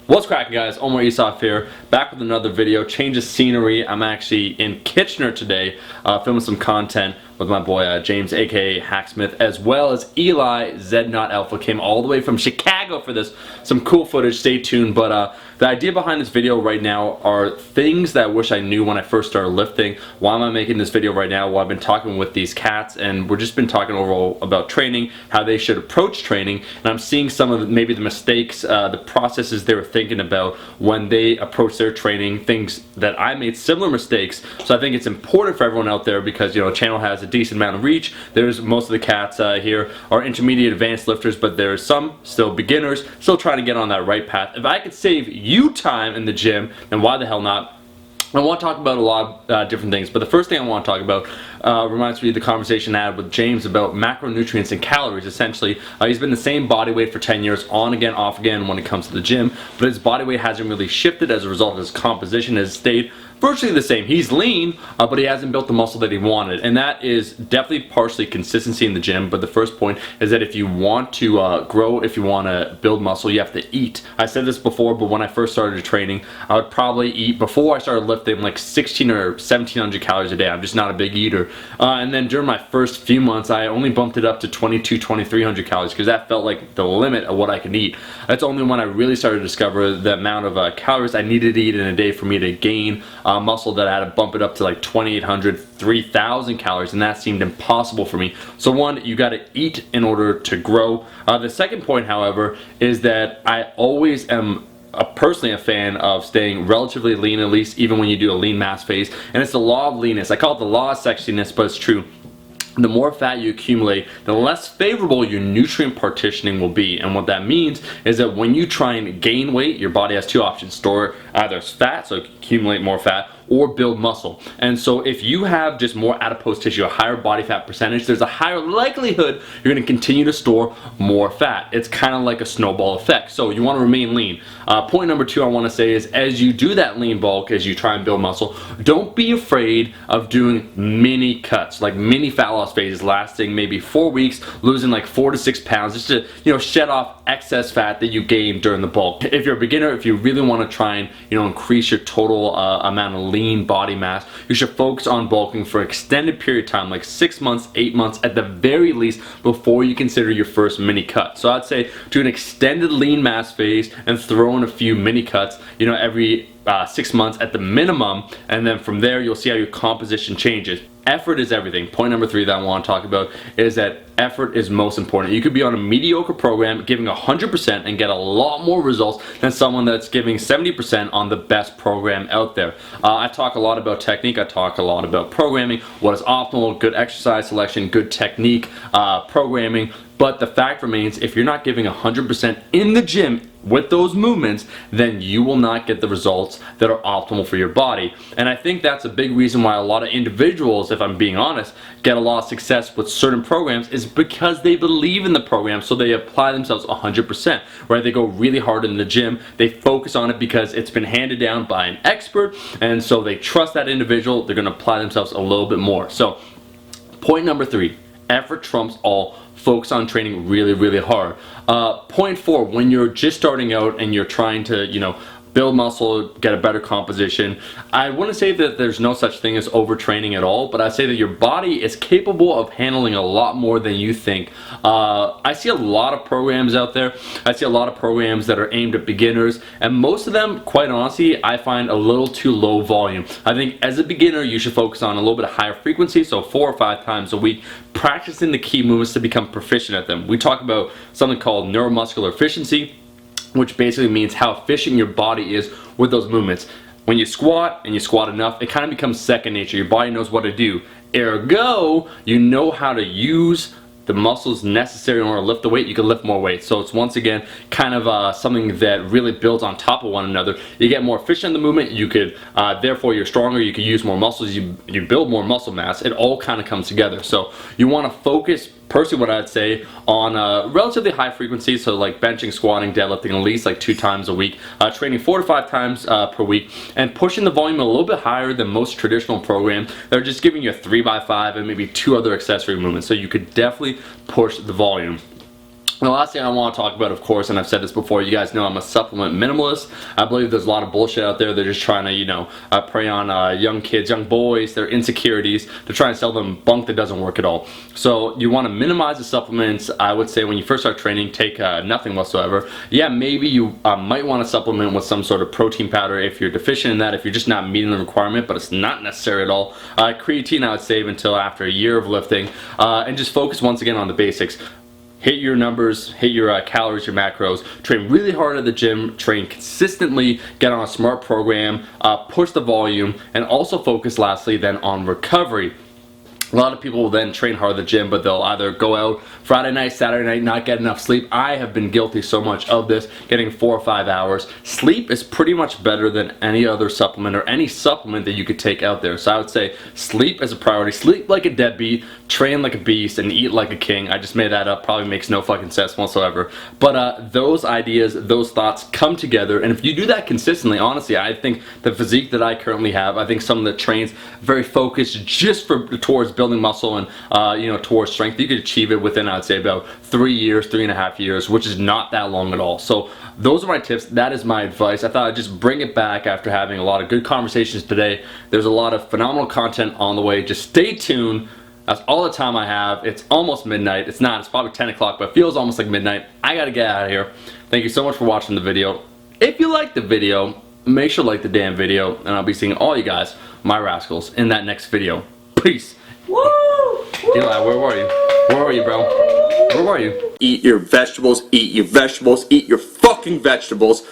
What's cracking, guys? Omar Isaf here, back with another video. Change of scenery. I'm actually in Kitchener today, filming some content with my boy James, aka Hacksmith, as well as Eli Z0 Alpha. Came all the way from Chicago for this. Some cool footage. Stay tuned. But the idea behind this video right now are things that I wish I knew when I first started lifting. Why am I making this video right now? Well, I've been talking with these cats, and we've just been talking overall about training, how they should approach training, and I'm seeing some of maybe the mistakes, the processes they were thinking about when they approach their training, things that I made similar mistakes. So I think it's important for everyone out there because, you know, the channel has a decent amount of reach. There's most of the cats here are intermediate advanced lifters, but there's some still beginners, still trying to get on that right path. If I could save you time in the gym, then why the hell not? I want to talk about a lot of different things, but the first thing I want to talk about reminds me of the conversation I had with James about macronutrients and calories. Essentially, he's been the same body weight for 10 years, on again, off again when it comes to the gym, but his body weight hasn't really shifted. As a result, his composition has stayed virtually the same. He's lean, but he hasn't built the muscle that he wanted, and that is definitely partially consistency in the gym. But the first point is that if you want to grow, if you want to build muscle, you have to eat. I said this before, but when I first started training, I would probably eat, before I started lifting, like 16 or 1700 calories a day. I'm just not a big eater. And then during my first few months, I only bumped it up to 2300 calories because that felt like the limit of what I could eat. That's only when I really started to discover the amount of calories I needed to eat in a day for me to gain muscle, that I had to bump it up to like 2800, 3000 calories, and that seemed impossible for me. So one, you got to eat in order to grow. The second point, however, is that I always am personally a fan of staying relatively lean, at least even when you do a lean mass phase, and it's the law of leanness. I call it the law of sexiness, but it's true. The more fat you accumulate, the less favorable your nutrient partitioning will be. And what that means is that when you try and gain weight, your body has two options: store either as fat, so accumulate more fat, or build muscle. And so if you have just more adipose tissue, a higher body fat percentage, there's a higher likelihood you're going to continue to store more fat. It's kind of like a snowball effect. So you want to remain lean. Point number two I want to say is, as you do that lean bulk, as you try and build muscle, don't be afraid of doing mini cuts, like mini fat loss phases lasting maybe 4 weeks, losing like 4 to 6 pounds, just to, you know, shed off excess fat that you gained during the bulk. If you're a beginner, if you really want to try and, you know, increase your total amount of lean body mass, you should focus on bulking for extended period of time, like 6 months, 8 months at the very least, before you consider your first mini cut. So I'd say do an extended lean mass phase and throw in a few mini cuts, you know, every 6 months at the minimum, and then from there you'll see how your composition changes. Effort is everything. Point number three that I want to talk about is that effort is most important. You could be on a mediocre program giving 100% and get a lot more results than someone that's giving 70% on the best program out there. I talk a lot about technique. I talk a lot about programming, what is optimal, good exercise selection, good technique, programming. But the fact remains, if you're not giving 100% in the gym with those movements, then you will not get the results that are optimal for your body. And I think that's a big reason why a lot of individuals, if I'm being honest, get a lot of success with certain programs, is because they believe in the program, so they apply themselves 100%, right? They go really hard in the gym, they focus on it because it's been handed down by an expert, and so they trust that individual, they're gonna apply themselves a little bit more. So, point number three, effort trumps all. Focus on training really, really hard. Point four, when you're just starting out and you're trying to, you know, build muscle, get a better composition, I wouldn't say that there's no such thing as overtraining at all, but I say that your body is capable of handling a lot more than you think. I see a lot of programs out there. I see a lot of programs that are aimed at beginners, and most of them, quite honestly, I find a little too low volume. I think as a beginner, you should focus on a little bit of higher frequency, so 4 or 5 times a week, practicing the key movements to become proficient at them. We talk about something called neuromuscular efficiency, which basically means how efficient your body is with those movements. When you squat, and you squat enough, it kind of becomes second nature. Your body knows what to do. Ergo, you know how to use the muscles necessary in order to lift the weight. You can lift more weight. So it's once again kind of something that really builds on top of one another. You get more efficient in the movement. You could, therefore you're stronger. You could use more muscles. You build more muscle mass. It all kind of comes together. So you want to focus, personally, what I'd say, on relatively high frequency, so like benching, squatting, deadlifting at least like 2 times a week, training 4 to 5 times per week, and pushing the volume a little bit higher than most traditional programs that are just giving you a 3x5 and maybe 2 other accessory movements. So you could definitely push the volume. The last thing I want to talk about, of course, and I've said this before, you guys know I'm a supplement minimalist. I believe there's a lot of bullshit out there. They're just trying to, you know, prey on young kids, young boys, their insecurities. They're trying to sell them bunk that doesn't work at all. So you want to minimize the supplements. I would say when you first start training, take nothing whatsoever. Yeah, maybe you might want to supplement with some sort of protein powder if you're deficient in that, if you're just not meeting the requirement, but it's not necessary at all. Creatine I would save until after a year of lifting, and just focus once again on the basics. Hit your numbers, hit your calories, your macros, train really hard at the gym, train consistently, get on a smart program, push the volume, and also focus lastly then on recovery. A lot of people will then train hard at the gym, but they'll either go out Friday night, Saturday night, not get enough sleep. I have been guilty so much of this, getting 4 or 5 hours. Sleep is pretty much better than any other supplement or any supplement that you could take out there. So I would say sleep is a priority. Sleep like a deadbeat, train like a beast, and eat like a king. I just made that up. Probably makes no fucking sense whatsoever. But those ideas, those thoughts come together, and if you do that consistently, honestly, I think the physique that I currently have, I think someone that trains very focused just towards building muscle and you know, towards strength, you could achieve it within, I'd say, about 3 years, 3.5 years, which is not that long at all. So those are my tips. That is my advice. I thought I'd just bring it back after having a lot of good conversations today. There's a lot of phenomenal content on the way. Just stay tuned. That's all the time I have. It's almost midnight. It's not. It's probably 10 o'clock, but it feels almost like midnight. I gotta get out of here. Thank you so much for watching the video. If you liked the video, make sure to like the damn video, and I'll be seeing all you guys, my rascals, in that next video. Peace. Woo! Eli, where were you? Where were you, bro? Where were you? Eat your vegetables, eat your vegetables, eat your fucking vegetables.